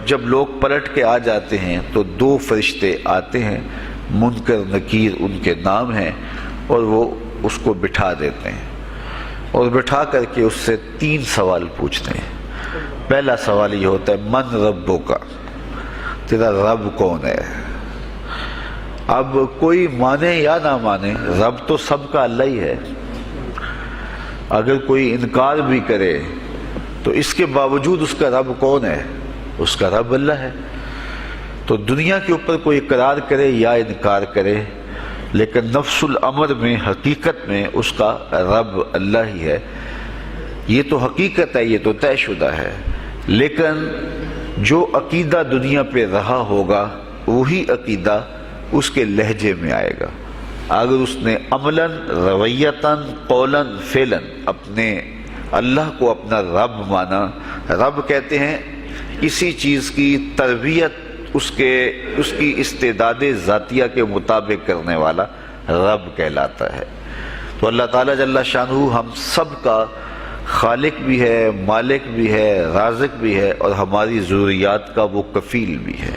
جب لوگ پلٹ کے آ جاتے ہیں تو دو فرشتے آتے ہیں، منکر نکیر ان کے نام ہیں، اور وہ اس کو بٹھا دیتے ہیں اور بٹھا کر کے اس سے 3 سوال پوچھتے ہیں۔ پہلا سوال یہ ہوتا ہے من ربک، تیرا رب کون ہے؟ اب کوئی مانے یا نہ مانے، رب تو سب کا اللہ ہی ہے۔ اگر کوئی انکار بھی کرے تو اس کے باوجود اس کا رب کون ہے؟ اس کا رب اللہ ہے۔ تو دنیا کے اوپر کوئی اقرار کرے یا انکار کرے، لیکن نفس الامر میں، حقیقت میں اس کا رب اللہ ہی ہے۔ یہ تو حقیقت ہے، یہ تو طے شدہ ہے۔ لیکن جو عقیدہ دنیا پہ رہا ہوگا وہی عقیدہ اس کے لہجے میں آئے گا۔ اگر اس نے عملاً، رویتاً، قولاً، فعلاً اپنے اللہ کو اپنا رب مانا، رب کہتے ہیں کسی چیز کی تربیت اس کی استعداد ذاتیہ کے مطابق کرنے والا رب کہلاتا ہے۔ تو اللہ تعالیٰ جل شانہ ہم سب کا خالق بھی ہے، مالک بھی ہے، رازق بھی ہے، اور ہماری ضروریات کا وہ کفیل بھی ہے۔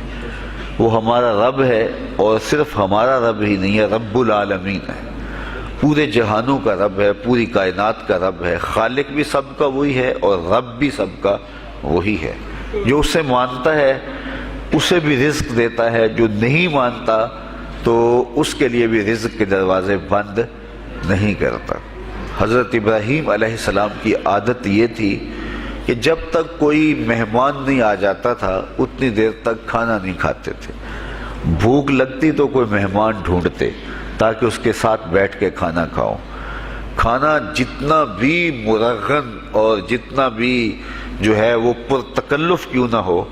وہ ہمارا رب ہے، اور صرف ہمارا رب ہی نہیں ہے، رب العالمین ہے، پورے جہانوں کا رب ہے، پوری کائنات کا رب ہے۔ خالق بھی سب کا وہی ہے اور رب بھی سب کا وہی ہے۔ جو اسے مانتا ہے اسے بھی رزق دیتا ہے، جو نہیں مانتا تو اس کے لیے بھی رزق کے دروازے بند نہیں کرتا۔ حضرت ابراہیم علیہ السلام کی عادت یہ تھی کہ جب تک کوئی مہمان نہیں آ جاتا تھا اتنی دیر تک کھانا نہیں کھاتے تھے۔ بھوک لگتی تو کوئی مہمان ڈھونڈتے تاکہ اس کے ساتھ بیٹھ کے کھانا کھاؤ۔ کھانا جتنا بھی مرغن اور جتنا بھی جو ہے وہ پرتکلف کیوں نہ ہو،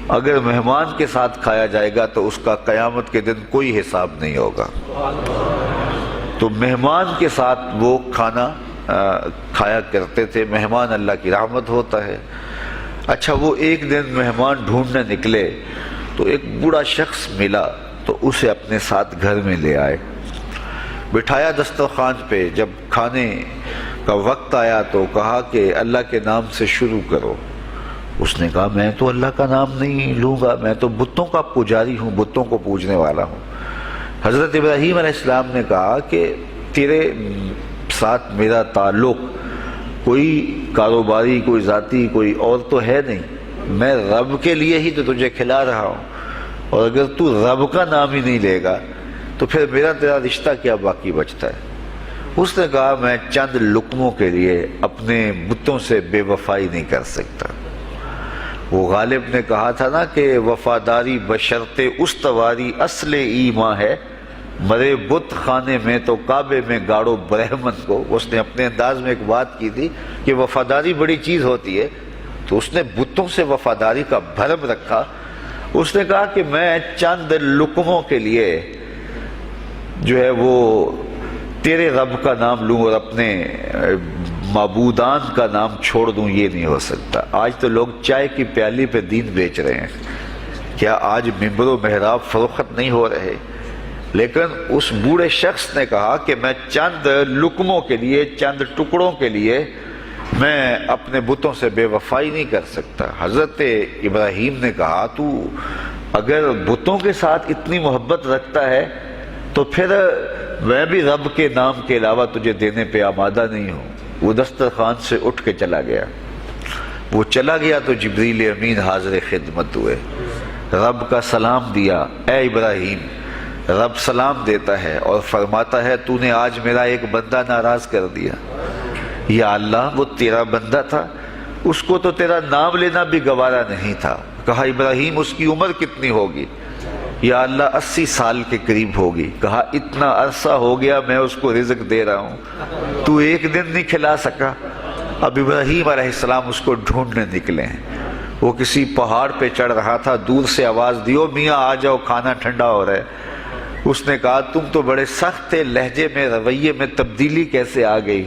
اگر مہمان کے ساتھ کھایا جائے گا تو اس کا قیامت کے دن کوئی حساب نہیں ہوگا۔ تو مہمان کے ساتھ وہ کھانا کھایا کرتے تھے۔ مہمان اللہ کی رحمت ہوتا ہے۔ اچھا، وہ ایک دن مہمان ڈھونڈنے نکلے تو ایک بوڑھا شخص ملا تو اسے اپنے ساتھ گھر میں لے آئے، بٹھایا دسترخوان پہ۔ جب کھانے کا وقت آیا تو کہا کہ اللہ کے نام سے شروع کرو۔ اس نے کہا میں تو اللہ کا نام نہیں لوں گا، میں تو بتوں کا پجاری ہوں، بتوں کو پوجنے والا ہوں۔ حضرت ابراہیم علیہ السلام نے کہا کہ تیرے ساتھ میرا تعلق کوئی کاروباری، کوئی ذاتی، کوئی اور تو ہے نہیں، میں رب کے لیے ہی تو تجھے کھلا رہا ہوں، اور اگر تو رب کا نام ہی نہیں لے گا تو پھر میرا تیرا رشتہ کیا باقی بچتا ہے؟ اس نے کہا میں چند لقموں کے لیے اپنے بتوں سے بے وفائی نہیں کر سکتا۔ وہ غالب نے کہا تھا نا کہ وفاداری بشرط استواری اصل ایمان ہے، مرے بت خانے میں تو کعبے میں گاڑو برہمن کو۔ اس نے اپنے انداز میں ایک بات کی تھی کہ وفاداری بڑی چیز ہوتی ہے، تو اس نے بتوں سے وفاداری کا بھرم رکھا۔ اس نے کہا کہ میں چند لقموں کے لیے جو ہے وہ تیرے رب کا نام لوں اور اپنے معبودان کا نام چھوڑ دوں، یہ نہیں ہو سکتا۔ آج تو لوگ چائے کی پیالی پہ دین بیچ رہے ہیں، کیا آج ممبر و محراب فروخت نہیں ہو رہے؟ لیکن اس بوڑھے شخص نے کہا کہ میں چند لقموں کے لیے، چند ٹکڑوں کے لیے میں اپنے بتوں سے بے وفائی نہیں کر سکتا۔ حضرت ابراہیم نے کہا تو اگر بتوں کے ساتھ اتنی محبت رکھتا ہے تو پھر میں بھی رب کے نام کے علاوہ تجھے دینے پہ آمادہ نہیں ہوں۔ وہ دسترخوان سے اٹھ کے چلا گیا۔ وہ چلا گیا تو جبریل امین حاضر خدمت ہوئے، رب کا سلام دیا، اے ابراہیم۔ رب سلام دیتا ہے اور فرماتا ہے تو نے آج میرا ایک بندہ ناراض کر دیا۔ یا اللہ، وہ تیرا بندہ تھا، اس کو تو تیرا نام لینا بھی گوارا نہیں تھا۔ کہا ابراہیم اس کی عمر کتنی ہوگی؟ یا اللہ 80 سال کے قریب ہوگی۔ کہا اتنا عرصہ ہو گیا میں اس کو رزق دے رہا ہوں، تو ایک دن نہیں کھلا سکا۔ اب ابراہیم علیہ السلام اس کو ڈھونڈنے نکلے ہیں۔ وہ کسی پہاڑ پہ چڑھ رہا تھا، دور سے آواز دیو میاں آ جاؤ، کھانا ٹھنڈا ہو رہا ہے۔ اس نے کہا تم تو بڑے سخت تھے، لہجے میں، رویے میں تبدیلی کیسے آ گئی؟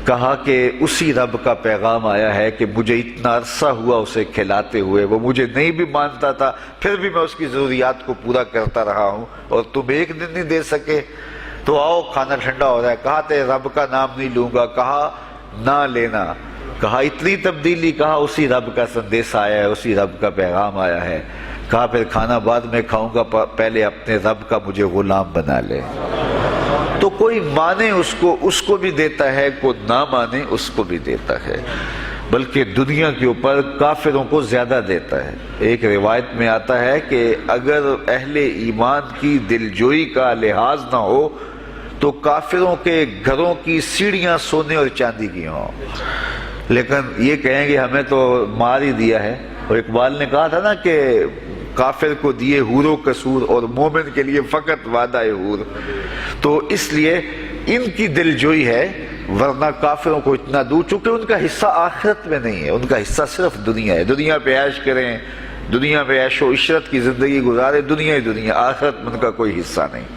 کہا کہ اسی رب کا پیغام آیا ہے کہ مجھے اتنا عرصہ ہوا اسے کھلاتے ہوئے، وہ مجھے نہیں بھی مانتا تھا، پھر بھی میں اس کی ضروریات کو پورا کرتا رہا ہوں، اور تم ایک دن نہیں دے سکے، تو آؤ کھانا ٹھنڈا ہو رہا ہے۔ کہا تے رب کا نام نہیں لوں گا، کہا نہ لینا، کہا اتنی تبدیلی، کہا اسی رب کا سندیس آیا ہے، اسی رب کا پیغام آیا ہے۔ کہا پھر کھانا بعد میں کھاؤں گا، پہلے اپنے رب کا مجھے غلام بنا لے۔ تو کوئی مانے اس کو بھی دیتا ہے، کوئی نہ مانے اس کو بھی دیتا ہے، بلکہ دنیا کے اوپر کافروں کو زیادہ دیتا ہے۔ ایک روایت میں آتا ہے کہ اگر اہل ایمان کی دلجوئی کا لحاظ نہ ہو تو کافروں کے گھروں کی سیڑھیاں سونے اور چاندی کی ہوں، لیکن یہ کہیں گے ہمیں تو مار ہی دیا ہے۔ اور اقبال نے کہا تھا نا کہ کافر کو دیے حور و قصور اور مومن کے لیے فقط وعدہ حور۔ تو اس لیے ان کی دلجوئی ہے، ورنہ کافروں کو اتنا دور، چونکہ ان کا حصہ آخرت میں نہیں ہے، ان کا حصہ صرف دنیا ہے۔ دنیا پہ عیش کریں، دنیا پہ عیش و عشرت کی زندگی گزارے، دنیا ہی دنیا، آخرت میں ان کا کوئی حصہ نہیں۔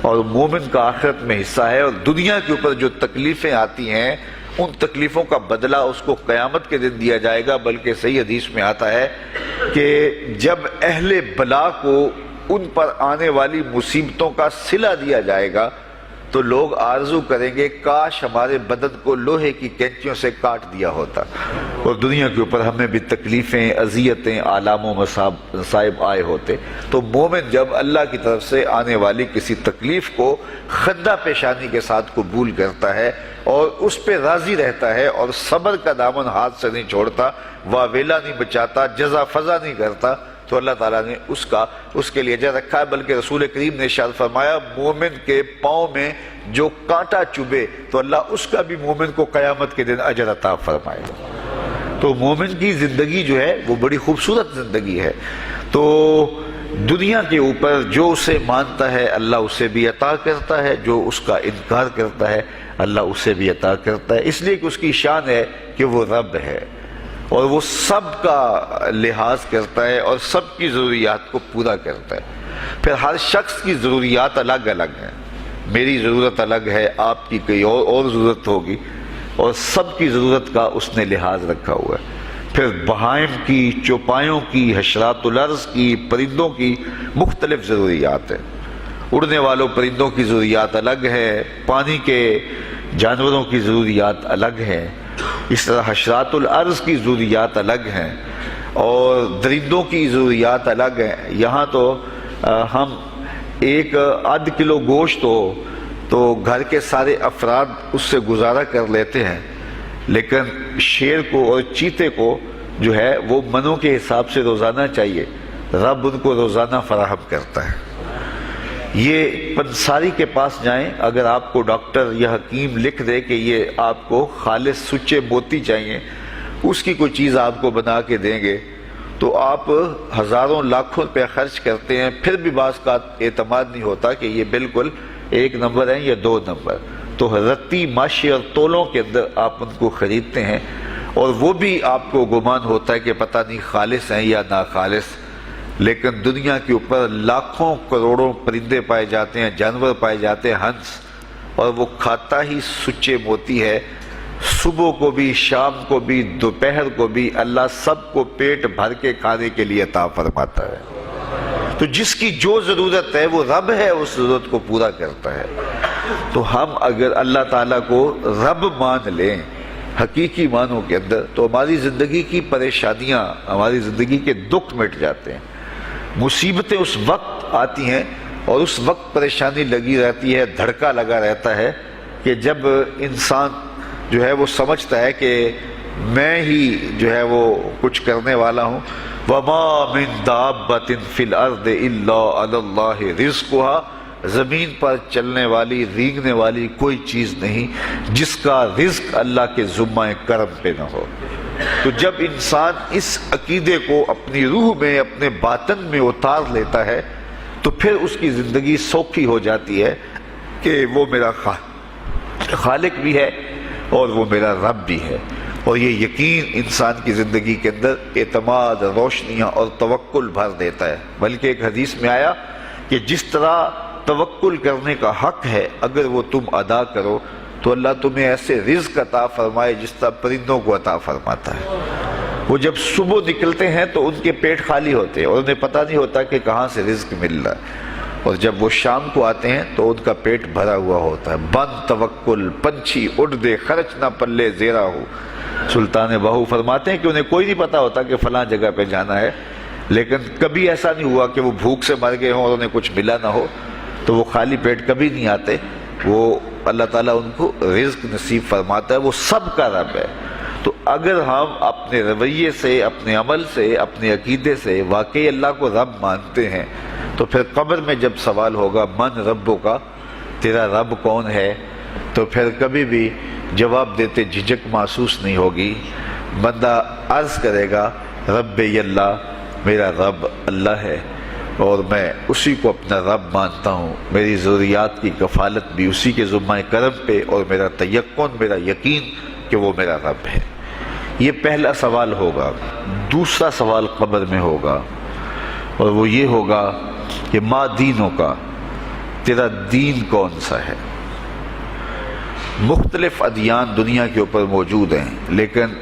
اور مومن کا آخرت میں حصہ ہے، اور دنیا کے اوپر جو تکلیفیں آتی ہیں ان تکلیفوں کا بدلہ اس کو قیامت کے دن دیا جائے گا۔ بلکہ صحیح حدیث میں آتا ہے کہ جب اہل بلا کو ان پر آنے والی مصیبتوں کا صلہ دیا جائے گا تو لوگ آرزو کریں گے کاش ہمارے بدن کو لوہے کی کینچیوں سے کاٹ دیا ہوتا، اور دنیا کے اوپر ہمیں بھی تکلیفیں، اذیتیں، آلام و مصائب آئے ہوتے۔ تو مومن جب اللہ کی طرف سے آنے والی کسی تکلیف کو خندہ پیشانی کے ساتھ قبول کرتا ہے اور اس پہ راضی رہتا ہے اور صبر کا دامن ہاتھ سے نہیں چھوڑتا، واویلا نہیں بچاتا، جزا فضا نہیں کرتا، تو اللہ تعالیٰ نے اس کے لیے اجر رکھا ہے۔ بلکہ رسول کریم نے ارشاد فرمایا مومن کے پاؤں میں جو کانٹا چبھے تو اللہ اس کا بھی مومن کو قیامت کے دن اجر عطا فرمائے گا۔ تو مومن کی زندگی جو ہے وہ بڑی خوبصورت زندگی ہے۔ تو دنیا کے اوپر جو اسے مانتا ہے اللہ اسے بھی عطا کرتا ہے، جو اس کا انکار کرتا ہے اللہ اسے بھی عطا کرتا ہے، اس لیے کہ اس کی شان ہے کہ وہ رب ہے اور وہ سب کا لحاظ کرتا ہے اور سب کی ضروریات کو پورا کرتا ہے۔ پھر ہر شخص کی ضروریات الگ الگ ہیں، میری ضرورت الگ ہے، آپ کی کوئی اور ضرورت ہوگی، اور سب کی ضرورت کا اس نے لحاظ رکھا ہوا ہے۔ پھر بہائم کی، چوپایوں کی، حشرات الارض کی، پرندوں کی مختلف ضروریات ہیں۔ اڑنے والوں پرندوں کی ضروریات الگ ہے، پانی کے جانوروں کی ضروریات الگ ہیں، اس طرح حشرات الارض کی ضروریات الگ ہیں اور درندوں کی ضروریات الگ ہیں۔ یہاں تو ہم ایک آدھ کلو گوشت ہو تو گھر کے سارے افراد اس سے گزارا کر لیتے ہیں، لیکن شیر کو اور چیتے کو جو ہے وہ منوں کے حساب سے روزانہ چاہیے، رب ان کو روزانہ فراہم کرتا ہے۔ یہ پنساری کے پاس جائیں، اگر آپ کو ڈاکٹر یا حکیم لکھ دے کہ یہ آپ کو خالص سچے موتی چاہیے، اس کی کوئی چیز آپ کو بنا کے دیں گے تو آپ ہزاروں لاکھوں روپے خرچ کرتے ہیں، پھر بھی بعض کا اعتماد نہیں ہوتا کہ یہ بالکل 1 نمبر ہیں یا 2 نمبر۔ تو رتی ماشی اور تولوں کے اندر آپ ان کو خریدتے ہیں اور وہ بھی آپ کو گمان ہوتا ہے کہ پتہ نہیں خالص ہیں یا ناخالص، لیکن دنیا کے اوپر لاکھوں کروڑوں پرندے پائے جاتے ہیں، جانور پائے جاتے ہیں، ہنس، اور وہ کھاتا ہی سچے موتی ہے۔ صبح کو بھی، شام کو بھی، دوپہر کو بھی اللہ سب کو پیٹ بھر کے کھانے کے لیے عطا فرماتا ہے۔ تو جس کی جو ضرورت ہے وہ رب ہے، اس ضرورت کو پورا کرتا ہے۔ تو ہم اگر اللہ تعالیٰ کو رب مان لیں حقیقی معنوں کے اندر تو ہماری زندگی کی پریشانیاں، ہماری زندگی کے دکھ مٹ جاتے ہیں۔ مصیبتیں اس وقت آتی ہیں اور اس وقت پریشانی لگی رہتی ہے، دھڑکا لگا رہتا ہے کہ جب انسان جو ہے وہ سمجھتا ہے کہ میں ہی جو ہے وہ کچھ کرنے والا ہوں۔ وَمَا مِن دَابَّةٍ فِي الْأَرْضِ إِلَّا عَلَى اللَّهِ رِزْقُهَا، زمین پر چلنے والی، رینگنے والی کوئی چیز نہیں جس کا رزق اللہ کے ذمہ کرم پہ نہ ہو۔ تو جب انسان اس عقیدے کو اپنی روح میں، اپنے باطن میں اتار لیتا ہے تو پھر اس کی زندگی سوکھی ہو جاتی ہے کہ وہ میرا خالق بھی ہے اور وہ میرا رب بھی ہے۔ اور یہ یقین انسان کی زندگی کے اندر اعتماد، روشنیاں اور توکل بھر دیتا ہے۔ بلکہ ایک حدیث میں آیا کہ جس طرح توکل کرنے کا حق ہے اگر وہ تم ادا کرو تو اللہ تمہیں ایسے رزق عطا فرمائے جس طرح پرندوں کو عطا فرماتا ہے۔ وہ جب صبح نکلتے ہیں تو ان کے پیٹ خالی ہوتے ہیں اور انہیں پتہ نہیں ہوتا کہ کہاں سے رزق مل رہا ہے، اور جب وہ شام کو آتے ہیں تو ان کا پیٹ بھرا ہوا ہوتا ہے۔ بند توکل، پنچھی اڑ دے خرچ نہ پلے زیرا ہو، سلطان باہو فرماتے ہیں کہ انہیں کوئی نہیں پتا ہوتا کہ فلاں جگہ پہ جانا ہے، لیکن کبھی ایسا نہیں ہوا کہ وہ بھوک سے مر گئے ہوں اور انہیں کچھ ملا نہ ہو، تو وہ خالی پیٹ کبھی نہیں آتے، وہ اللہ تعالیٰ ان کو رزق نصیب فرماتا ہے، وہ سب کا رب ہے۔ تو اگر ہم اپنے رویے سے، اپنے عمل سے، اپنے عقیدے سے واقعی اللہ کو رب مانتے ہیں، تو پھر قبر میں جب سوال ہوگا من ربو کا، تیرا رب کون ہے، تو پھر کبھی بھی جواب دیتے جھجک محسوس نہیں ہوگی۔ بندہ عرض کرے گا رب اللہ، میرا رب اللہ ہے اور میں اسی کو اپنا رب مانتا ہوں، میری ضروریات کی کفالت بھی اسی کے ذمہ کرم پہ، اور میرا تیقن، میرا یقین کہ وہ میرا رب ہے۔ یہ پہلا سوال ہوگا۔ دوسرا سوال قبر میں ہوگا، اور وہ یہ ہوگا کہ ما دینوں کا، تیرا دین کون سا ہے؟ مختلف ادیان دنیا کے اوپر موجود ہیں، لیکن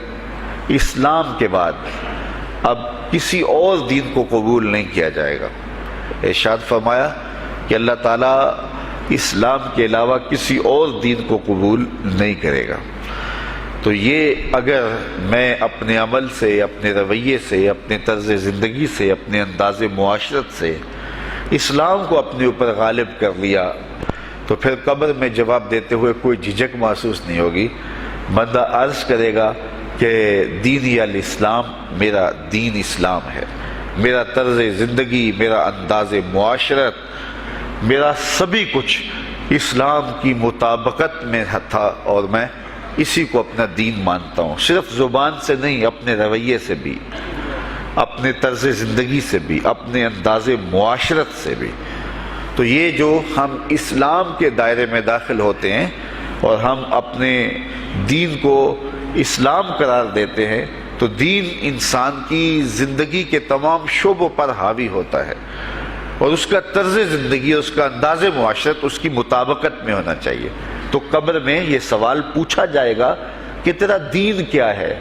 اسلام کے بعد اب کسی اور دین کو قبول نہیں کیا جائے گا۔ ارشاد فرمایا کہ اللہ تعالیٰ اسلام کے علاوہ کسی اور دین کو قبول نہیں کرے گا۔ تو یہ اگر میں اپنے عمل سے، اپنے رویے سے، اپنے طرز زندگی سے، اپنے انداز معاشرت سے اسلام کو اپنے اوپر غالب کر لیا، تو پھر قبر میں جواب دیتے ہوئے کوئی جھجک محسوس نہیں ہوگی۔ بندہ عرض کرے گا کہ دینی الاسلام، میرا دین اسلام ہے، میرا طرز زندگی، میرا انداز معاشرت، میرا سبھی کچھ اسلام کی مطابقت میں تھا، اور میں اسی کو اپنا دین مانتا ہوں، صرف زبان سے نہیں، اپنے رویے سے بھی، اپنے طرز زندگی سے بھی، اپنے انداز معاشرت سے بھی۔ تو یہ جو ہم اسلام کے دائرے میں داخل ہوتے ہیں اور ہم اپنے دین کو اسلام قرار دیتے ہیں، تو دین انسان کی زندگی کے تمام شعبوں پر حاوی ہوتا ہے، اور اس کا طرز زندگی، اس کا انداز معاشرت اس کی مطابقت میں ہونا چاہیے۔ تو قبر میں یہ سوال پوچھا جائے گا کہ تیرا دین کیا ہے،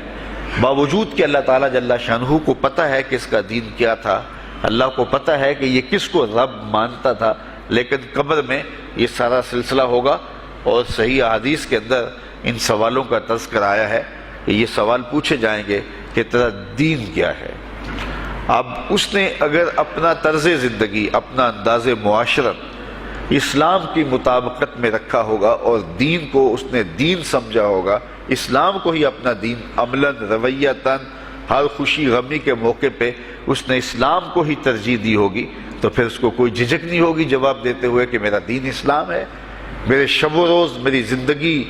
باوجود کہ اللہ تعالیٰ جل شانہ کو پتہ ہے کہ اس کا دین کیا تھا، اللہ کو پتہ ہے کہ یہ کس کو رب مانتا تھا، لیکن قبر میں یہ سارا سلسلہ ہوگا، اور صحیح احادیث کے اندر ان سوالوں کا تذکرہ آیا ہے کہ یہ سوال پوچھے جائیں گے کہ تیرا دین کیا ہے۔ اب اس نے اگر اپنا طرز زندگی، اپنا انداز معاشرت اسلام کی مطابقت میں رکھا ہوگا، اور دین کو اس نے دین سمجھا ہوگا، اسلام کو ہی اپنا دین، عملاً، رویتاً، ہر خوشی غمی کے موقع پہ اس نے اسلام کو ہی ترجیح دی ہوگی، تو پھر اس کو کوئی جھجک نہیں ہوگی جواب دیتے ہوئے کہ میرا دین اسلام ہے، میرے شب و روز، میری زندگی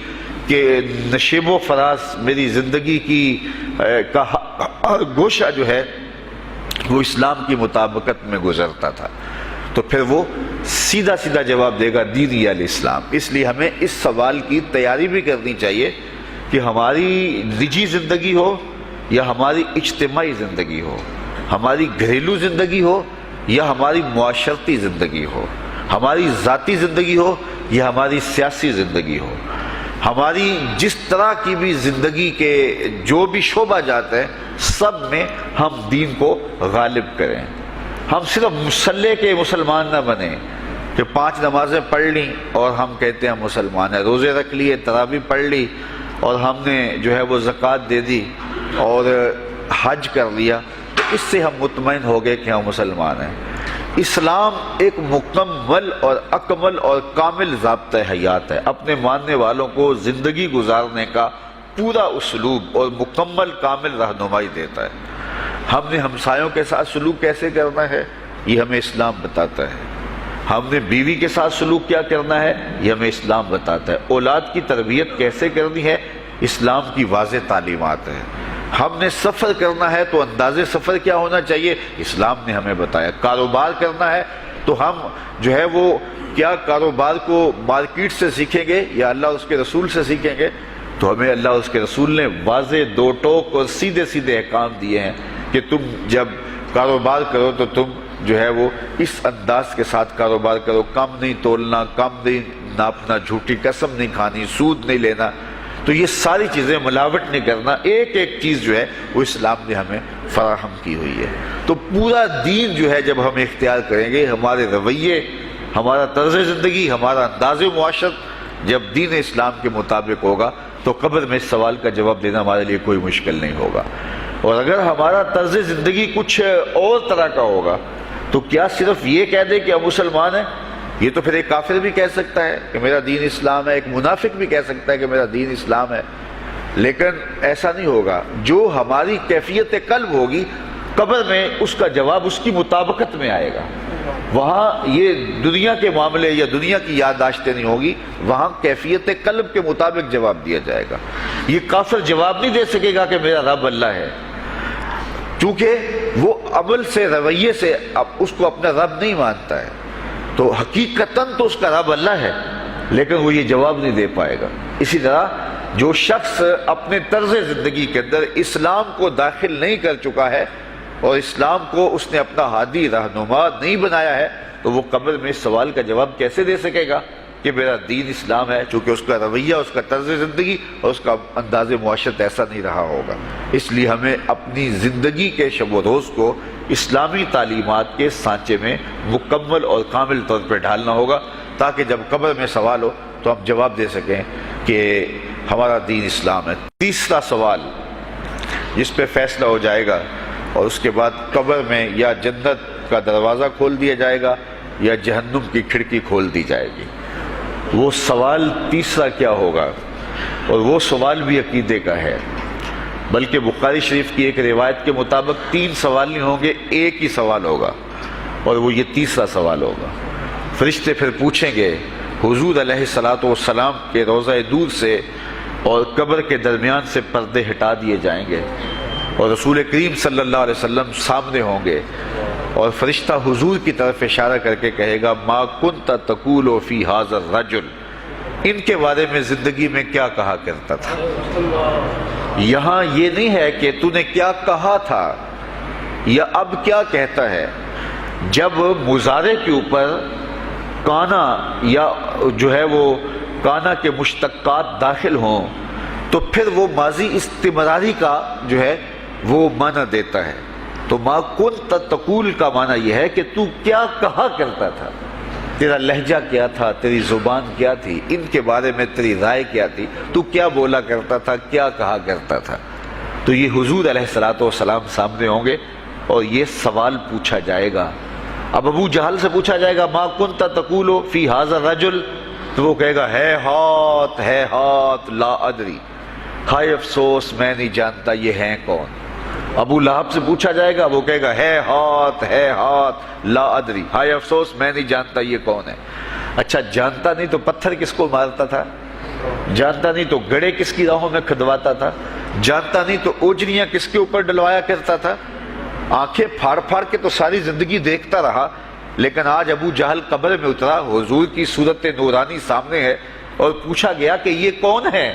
کے نشیب و فراز، میری زندگی کی کا گوشہ جو ہے وہ اسلام کی مطابقت میں گزرتا تھا۔ تو پھر وہ سیدھا سیدھا جواب دے گا دینی الاسلام۔ اس لیے ہمیں اس سوال کی تیاری بھی کرنی چاہیے کہ ہماری نجی زندگی ہو یا ہماری اجتماعی زندگی ہو، ہماری گھریلو زندگی ہو یا ہماری معاشرتی زندگی ہو، ہماری ذاتی زندگی ہو یا ہماری سیاسی زندگی ہو، ہماری جس طرح کی بھی زندگی کے جو بھی شعبہ جات ہیں، سب میں ہم دین کو غالب کریں۔ ہم صرف مسلح کے مسلمان نہ بنیں کہ 5 نمازیں پڑھ لیں اور ہم کہتے ہیں مسلمان ہیں، روزے رکھ لیے، تراویح پڑھ لی، اور ہم نے جو ہے وہ زکوٰۃ دے دی اور حج کر لیا، تو اس سے ہم مطمئن ہو گئے کہ ہم مسلمان ہیں۔ اسلام ایک مکمل اور اکمل اور کامل ضابطہ حیات ہے، اپنے ماننے والوں کو زندگی گزارنے کا پورا اسلوب اور مکمل کامل رہنمائی دیتا ہے۔ ہم نے ہمسایوں کے ساتھ سلوک کیسے کرنا ہے، یہ ہمیں اسلام بتاتا ہے۔ ہم نے بیوی کے ساتھ سلوک کیا کرنا ہے، یہ ہمیں اسلام بتاتا ہے۔ اولاد کی تربیت کیسے کرنی ہے، اسلام کی واضح تعلیمات ہیں۔ ہم نے سفر کرنا ہے تو انداز سفر کیا ہونا چاہیے، اسلام نے ہمیں بتایا۔ کاروبار کرنا ہے تو ہم جو ہے وہ کیا کاروبار کو مارکیٹ سے سیکھیں گے یا اللہ اور اس کے رسول سے سیکھیں گے، تو ہمیں اللہ اور اس کے رسول نے واضح 2 ٹوک اور سیدھے سیدھے احکام دیے ہیں کہ تم جب کاروبار کرو تو تم جو ہے وہ اس انداز کے ساتھ کاروبار کرو، کم نہیں تولنا، کم نہیں ناپنا، جھوٹی قسم نہیں کھانی، سود نہیں لینا۔ تو یہ ساری چیزیں، ملاوٹ نہیں کرنا، ایک ایک چیز جو ہے وہ اسلام نے ہمیں فراہم کی ہوئی ہے۔ تو پورا دین جو ہے جب ہم اختیار کریں گے، ہمارے رویے، ہمارا طرز زندگی، ہمارا انداز معاشرت جب دین اسلام کے مطابق ہوگا، تو قبر میں اس سوال کا جواب دینا ہمارے لیے کوئی مشکل نہیں ہوگا۔ اور اگر ہمارا طرز زندگی کچھ اور طرح کا ہوگا تو کیا صرف یہ کہہ دے کہ ہم مسلمان ہیں؟ یہ تو پھر ایک کافر بھی کہہ سکتا ہے کہ میرا دین اسلام ہے، ایک منافق بھی کہہ سکتا ہے کہ میرا دین اسلام ہے، لیکن ایسا نہیں ہوگا۔ جو ہماری کیفیت قلب ہوگی قبر میں اس کا جواب اس کی مطابقت میں آئے گا۔ وہاں یہ دنیا کے معاملے یا دنیا کی یادداشتیں نہیں ہوگی، وہاں کیفیت قلب کے مطابق جواب دیا جائے گا۔ یہ کافر جواب نہیں دے سکے گا کہ میرا رب اللہ ہے، کیونکہ وہ عمل سے، رویے سے اس کو اپنا رب نہیں مانتا ہے، تو حقیقتاً تو اس کا رب اللہ ہے، لیکن وہ یہ جواب نہیں دے پائے گا۔ اسی طرح جو شخص اپنے طرز زندگی کے اندر اسلام کو داخل نہیں کر چکا ہے اور اسلام کو اس نے اپنا ہادی رہنما نہیں بنایا ہے، تو وہ قبر میں اس سوال کا جواب کیسے دے سکے گا کہ میرا دین اسلام ہے، چونکہ اس کا رویہ، اس کا طرز زندگی اور اس کا انداز معاشرت ایسا نہیں رہا ہوگا۔ اس لیے ہمیں اپنی زندگی کے شب و روز کو اسلامی تعلیمات کے سانچے میں مکمل اور کامل طور پہ ڈھالنا ہوگا، تاکہ جب قبر میں سوال ہو تو ہم جواب دے سکیں کہ ہمارا دین اسلام ہے۔ تیسرا سوال جس پہ فیصلہ ہو جائے گا، اور اس کے بعد قبر میں یا جنت کا دروازہ کھول دیا جائے گا یا جہنم کی کھڑکی کھول دی جائے گی، وہ سوال تیسرا کیا ہوگا؟ اور وہ سوال بھی عقیدے کا ہے، بلکہ بخاری شریف کی ایک روایت کے مطابق 3 سوال نہیں ہوں گے، ایک ہی سوال ہوگا، اور وہ یہ تیسرا سوال ہوگا۔ فرشتے پھر پوچھیں گے حضور علیہ الصلوۃ والسلام کے روضہ دور سے اور قبر کے درمیان سے پردے ہٹا دیے جائیں گے، اور رسول کریم صلی اللہ علیہ وسلم سامنے ہوں گے، اور فرشتہ حضور کی طرف اشارہ کر کے کہے گا ما کنت تقول فی ھذا الرجل، ان کے بارے میں زندگی میں کیا کہا کرتا تھا۔ یہاں یہ نہیں ہے کہ تو نے کیا کہا تھا یا اب کیا کہتا ہے۔ جب مضارع کے اوپر کانا یا جو ہے وہ کانا کے مشتقات داخل ہوں تو پھر وہ ماضی استمراری کا جو ہے وہ معنی دیتا ہے۔ تو ما کنت تقول کا معنی یہ ہے کہ تو کیا کہا کرتا تھا، تیرا لہجہ کیا تھا، تیری زبان کیا تھی، ان کے بارے میں تیری رائے کیا تھی، تو کیا بولا کرتا تھا، کیا کہا کرتا تھا۔ تو یہ حضور علیہ الصلوۃ والسلام سامنے ہوں گے اور یہ سوال پوچھا جائے گا۔ اب ابو جہل سے پوچھا جائے گا ما کنت تقول فی ھذا الرجل، تو وہ کہے گا ہے ہاتھ لا ادری، ہائے افسوس میں نہیں جانتا یہ ہیں کون۔ ابو لہب سے پوچھا جائے گا، وہ کہے گا ہے ہاتھ لا ادری، ہائے افسوس میں نہیں جانتا یہ کون ہے۔ اچھا جانتا نہیں تو پتھر کس کو مارتا تھا، جانتا نہیں تو گڑے کس کی راہوں میں کھدواتا تھا، جانتا نہیں تو اوجریاں کس کے اوپر ڈلوایا کرتا تھا۔ آنکھیں پھاڑ پھاڑ کے تو ساری زندگی دیکھتا رہا، لیکن آج ابو جہل قبر میں اترا، حضور کی صورت نورانی سامنے ہے، اور پوچھا گیا کہ یہ کون ہے،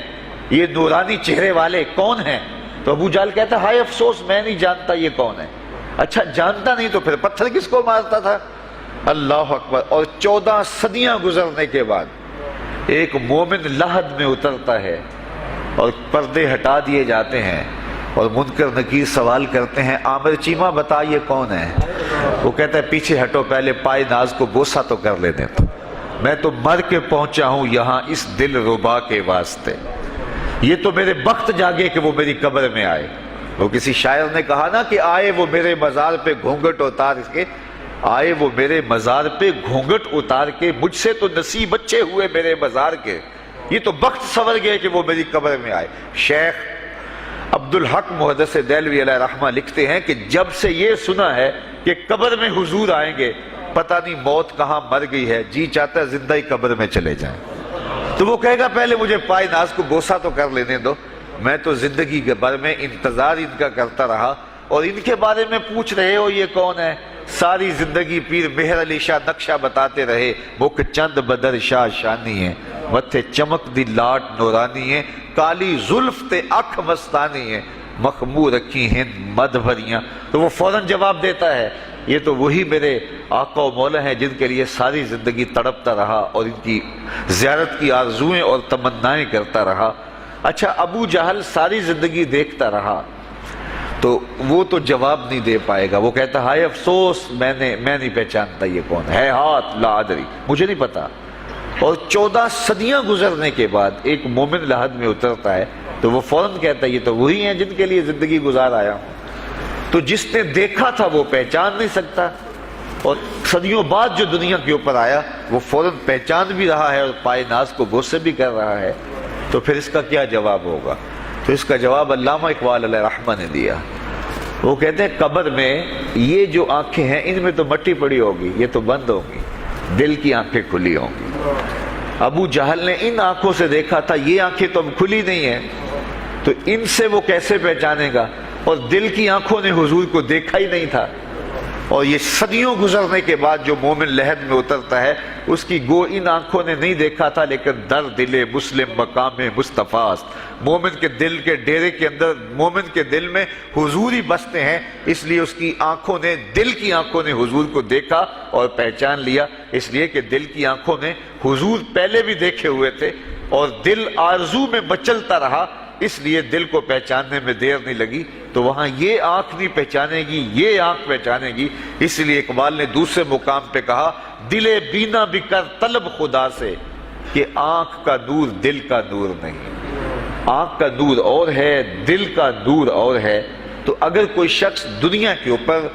یہ نورانی چہرے والے کون ہیں؟ تو ابو جہل کہتا ہے ہائے افسوس میں نہیں جانتا یہ کون ہے۔ اچھا جانتا نہیں تو پھر پتھر کس کو مارتا تھا؟ اللہ اکبر۔ اور 14 صدیاں گزرنے کے بعد ایک مومن لحد میں اترتا ہے اور پردے ہٹا دیے جاتے ہیں، اور منکر نکیر سوال کرتے ہیں عامر چیمہ بتا یہ کون ہے؟ وہ کہتا ہے پیچھے ہٹو، پہلے پائے ناز کو بوسہ تو کر لینے دو، میں تو مر کے پہنچا ہوں یہاں اس دل ربا کے واسطے، یہ تو میرے بخت جاگے کہ وہ میری قبر میں آئے۔ وہ کسی شاعر نے کہا نا کہ آئے وہ میرے مزار پہ گھونگھٹ اتار کے، آئے وہ میرے مزار پہ گھونگھٹ اتار کے، مجھ سے تو نصیب اچھے ہوئے میرے مزار کے، یہ تو بخت سنور گئے کہ وہ میری قبر میں آئے۔ شیخ عبدالحق محدث دہلوی علیہ رحمہ لکھتے ہیں کہ جب سے یہ سنا ہے کہ قبر میں حضور آئیں گے، پتہ نہیں موت کہاں مر گئی ہے، جی چاہتا ہے زندہ ہی قبر میں چلے جائیں۔ تو وہ کہے گا پہلے مجھے پائے ناز کو بوسہ تو کر لینے دو، میں تو زندگی کے بھر میں انتظار ان کا کرتا رہا، اور ان کے بارے میں پوچھ رہے ہو یہ کون ہے؟ ساری زندگی پیر مہر علی شاہ نقشہ بتاتے رہے، مکھ چند بدر شاہ شانی ہے، متھے چمک دی لاٹ نورانی ہے، کالی زلف تے اکھ مستانی ہے، مخمور رکھی ہند مد بھریاں۔ تو وہ فوراً جواب دیتا ہے یہ تو وہی میرے آقا و مولا ہیں جن کے لیے ساری زندگی تڑپتا رہا اور ان کی زیارت کی آرزوئیں اور تمنائیں کرتا رہا۔ اچھا ابو جہل ساری زندگی دیکھتا رہا تو وہ تو جواب نہیں دے پائے گا، وہ کہتا ہائے افسوس میں نہیں پہچانتا یہ کون ہے، ہاتھ لا ادری، مجھے نہیں پتا، اور 14 صدیاں گزرنے کے بعد ایک مومن لحد میں اترتا ہے تو وہ فوراً کہتا ہے یہ تو وہی ہیں جن کے لیے زندگی گزار آیا ہوں۔ تو جس نے دیکھا تھا وہ پہچان نہیں سکتا، اور صدیوں بعد جو دنیا کے اوپر آیا وہ فوراً پہچان بھی رہا ہے اور پائے ناز کو بوسے بھی کر رہا ہے۔ تو پھر اس کا کیا جواب ہوگا؟ تو اس کا جواب علامہ اقبال علیہ رحمہ نے دیا۔ وہ کہتے ہیں قبر میں یہ جو آنکھیں ہیں ان میں تو مٹی پڑی ہوگی، یہ تو بند ہوگی، دل کی آنکھیں کھلی ہوں گی۔ ابو جہل نے ان آنکھوں سے دیکھا تھا، یہ آنکھیں تو اب کھلی نہیں ہیں، تو ان سے وہ کیسے پہچانے گا؟ اور دل کی آنکھوں نے حضور کو دیکھا ہی نہیں تھا۔ اور یہ صدیوں گزرنے کے بعد جو مومن لحد میں اترتا ہے اس کی گو ان آنکھوں نے نہیں دیکھا تھا، لیکن در دل مسلم مقام مصطفیٰ است، مومن کے دل کے ڈیرے کے اندر مومن کے دل میں حضور ہی بستے ہیں، اس لیے اس کی آنکھوں نے، دل کی آنکھوں نے حضور کو دیکھا اور پہچان لیا، اس لیے کہ دل کی آنکھوں نے حضور پہلے بھی دیکھے ہوئے تھے اور دل آرزو میں مچلتا رہا، اس لیے دل کو پہچاننے میں دیر نہیں لگی۔ تو وہاں یہ آنکھ نہیں پہچانے گی، یہ آنکھ پہچانے گی، اس لیے اقبال نے دوسرے مقام پہ کہا دل بینا بھی کر طلب خدا سے کہ آنکھ کا نور دل کا نور نہیں۔ آنکھ کا نور اور ہے، دل کا نور اور ہے۔ تو اگر کوئی شخص دنیا کے اوپر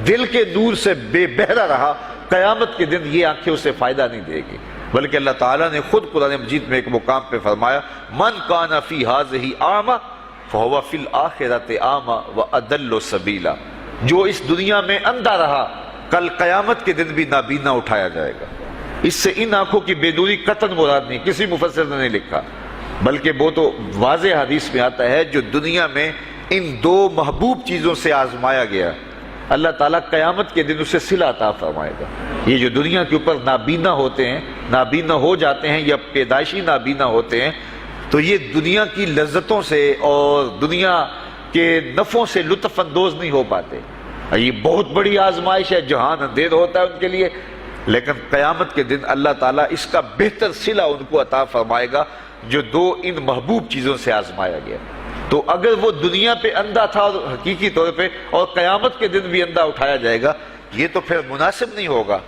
دل کے نور سے بے بہرا رہا، قیامت کے دن یہ آنکھیں اسے فائدہ نہیں دے گی، بلکہ اللہ تعالیٰ نے خود قرآن مجید میں ایک مقام پہ فرمایا من کان فی ہذہ اعمی فہو فی الآخرۃ اعمی واضل سبیلا، جو اس دنیا میں اندھا رہا کل قیامت کے دن بھی نابینا اٹھایا جائے گا۔ اس سے ان آنکھوں کی بے نوری قطعاً مراد نہیں، کسی مفسر نے نہیں لکھا، بلکہ وہ تو واضح حدیث میں آتا ہے جو دنیا میں ان دو محبوب چیزوں سے آزمایا گیا، اللہ تعالیٰ قیامت کے دن اسے صلہ عطا فرمائے گا۔ یہ جو دنیا کے اوپر نابینا ہوتے ہیں، نابینا ہو جاتے ہیں یا پیدائشی نابینا ہوتے ہیں، تو یہ دنیا کی لذتوں سے اور دنیا کے نفعوں سے لطف اندوز نہیں ہو پاتے۔ یہ بہت بڑی آزمائش ہے، جہان اندھیر ہوتا ہے ان کے لیے، لیکن قیامت کے دن اللہ تعالیٰ اس کا بہتر صلہ ان کو عطا فرمائے گا جو دو ان محبوب چیزوں سے آزمایا گیا۔ تو اگر وہ دنیا پہ اندھا تھا اور حقیقی طور پہ، اور قیامت کے دن بھی اندھا اٹھایا جائے گا، یہ تو پھر مناسب نہیں ہوگا۔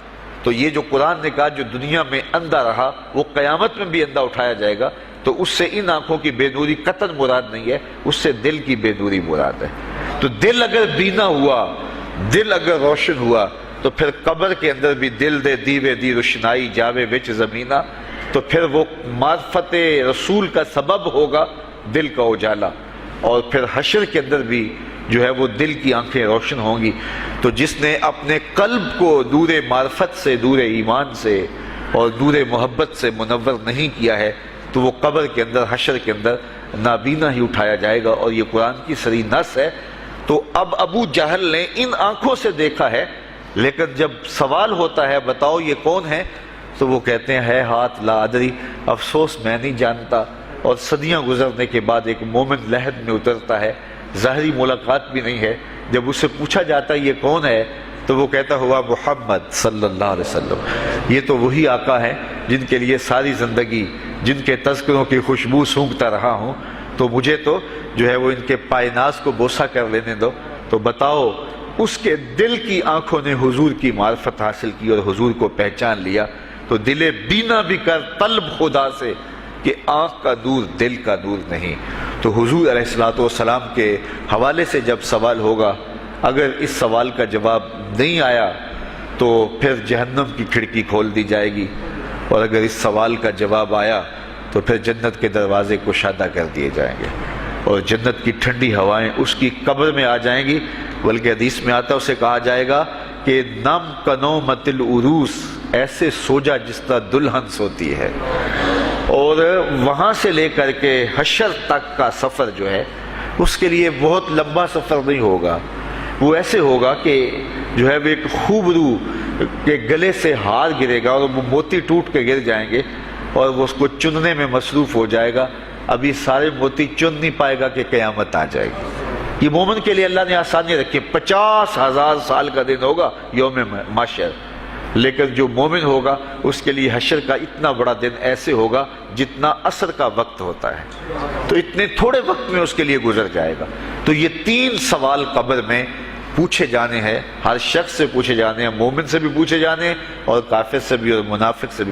تو یہ جو قرآن نے کہا جو دنیا میں اندھا رہا وہ قیامت میں بھی اندھا اٹھایا جائے گا، تو اس سے ان آنکھوں کی بے نوری قطعاً مراد نہیں ہے، اس سے دل کی بے نوری مراد ہے۔ تو دل اگر بینا ہوا، دل اگر روشن ہوا، تو پھر قبر کے اندر بھی دل دے دیوے دی روشنائی جاوے وچ زمینہ، تو پھر وہ معرفت رسول کا سبب ہوگا دل کا اجالا، اور پھر حشر کے اندر بھی جو ہے وہ دل کی آنکھیں روشن ہوں گی۔ تو جس نے اپنے قلب کو نور معرفت سے، نور ایمان سے اور نور محبت سے منور نہیں کیا ہے، تو وہ قبر کے اندر، حشر کے اندر نابینا ہی اٹھایا جائے گا، اور یہ قرآن کی صریح نص ہے۔ تو اب ابو جہل نے ان آنکھوں سے دیکھا ہے، لیکن جب سوال ہوتا ہے بتاؤ یہ کون ہے، تو وہ کہتے ہیں ہے ہاتھ لا ادری، افسوس میں نہیں جانتا۔ اور صدیاں گزرنے کے بعد ایک مومن لحد میں اترتا ہے، ظاہری ملاقات بھی نہیں ہے، جب اس سے پوچھا جاتا ہے یہ کون ہے، تو وہ کہتا ہوا محمد صلی اللہ علیہ وسلم، یہ تو وہی آقا ہیں جن کے لیے ساری زندگی، جن کے تذکروں کی خوشبو سونگھتا رہا ہوں، تو مجھے تو جو ہے وہ ان کے پائے ناز کو بوسہ کر لینے دو۔ تو بتاؤ اس کے دل کی آنکھوں نے حضور کی معرفت حاصل کی اور حضور کو پہچان لیا، تو دل بینا بھی کر طلب خدا سے کہ آنکھ کا نور دل کا نور نہیں۔ تو حضور علیہ الصلوۃ والسلام کے حوالے سے جب سوال ہوگا، اگر اس سوال کا جواب نہیں آیا تو پھر جہنم کی کھڑکی کھول دی جائے گی، اور اگر اس سوال کا جواب آیا تو پھر جنت کے دروازے کشادہ کر دیے جائیں گے، اور جنت کی ٹھنڈی ہوائیں اس کی قبر میں آ جائیں گی، بلکہ حدیث میں آتا ہے اسے کہا جائے گا کہ نم کنومت العروس، ایسے سو جا جس طرح دلہن سوتی ہے۔ اور وہاں سے لے کر کے حشر تک کا سفر جو ہے اس کے لیے بہت لمبا سفر نہیں ہوگا، وہ ایسے ہوگا کہ جو ہے وہ ایک خوبرو کے گلے سے ہار گرے گا اور وہ موتی ٹوٹ کے گر جائیں گے، اور وہ اس کو چننے میں مصروف ہو جائے گا، ابھی سارے موتی چن نہیں پائے گا کہ قیامت آ جائے گی۔ یہ مومن کے لیے اللہ نے آسانی رکھی، 50,000 سال کا دن ہوگا یوم محشر، لیکن جو مومن ہوگا اس کے لیے حشر کا اتنا بڑا دن ایسے ہوگا جتنا عصر کا وقت ہوتا ہے، تو اتنے تھوڑے وقت میں اس کے لیے گزر جائے گا۔ تو یہ 3 سوال قبر میں پوچھے جانے ہیں، ہر شخص سے پوچھے جانے ہیں، مومن سے بھی پوچھے جانے ہیں اور کافر سے بھی اور منافق سے بھی۔